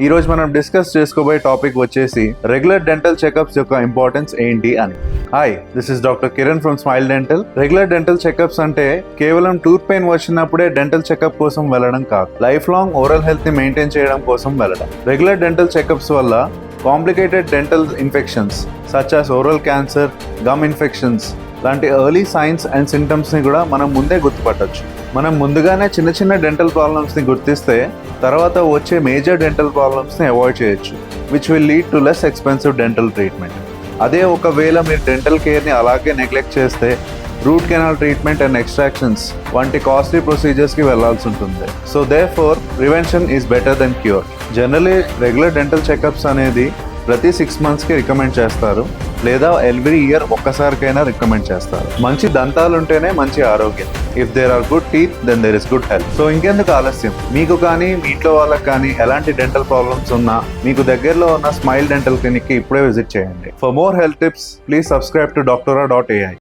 ఈ రోజు మనం డిస్కస్ చేసుకోబోయే టాపిక్ వచ్చేసి రెగ్యులర్ డెంటల్ చెకప్స్ యొక్క ఇంపార్టెన్స్ ఏంటి అని. Hi, this is doctor Kiran from Smile Dental. Regular dental checkups అంటే కేవలం టూత్ పెయిన్ వచ్చినప్పుడే డెంటల్ చెకప్ కోసం వెళ్ళడం కాదు, లైఫ్ లాంగ్ ఓరల్ హెల్త్ ని మెయింటైన్ చేయడం కోసం వెళ్ళడం. రెగ్యులర్ డెంటల్ చెకప్స్ వల్ల complicated dental infections such as oral cancer, gum infections లాంటి ఎర్లీ సైన్స్ అండ్ సింటమ్స్ ని కూడా మనం ముందే గుర్తుపట్టొచ్చు. మనం ముందుగానే చిన్న చిన్న డెంటల్ ప్రాబ్లమ్స్ ని గుర్తిస్తే తర్వాత వచ్చే మేజర్ డెంటల్ ప్రాబ్లమ్స్ ని అవాయిడ్ చేయొచ్చు, which will lead to less expensive dental treatment. అదే ఒకవేళ మీరు డెంటల్ కేర్ ని అలాగే నెగ్లెక్ట్ చేస్తే root canal treatment and extractions వంటి కాస్ట్లీ ప్రొసీజర్స్ కి వెళ్లాల్సి ఉంటుంది. So therefore prevention is better than cure. Generally regular dental checkups అనేది ప్రతి 6 monthsకి రికమెండ్ చేస్తారు, లేదా ఎవ్రీ ఇయర్ ఒక్కసారికైనా రికమెండ్ చేస్తారు. మంచి దంతాలు ఉంటేనే మంచి ఆరోగ్యం. If there are good teeth then there is good health. So ఇంకెందుకు ఆలస్యం, మీకు కానీ మీ ఇంట్లో వాళ్ళకి కానీ ఎలాంటి డెంటల్ ప్రాబ్లమ్స్ ఉన్నా మీకు దగ్గరలో ఉన్న స్మైల్ డెంటల్ క్లినిక్ కి ఇప్పుడే విజిట్ చేయండి. For more health tips please subscribe to doctora.ai.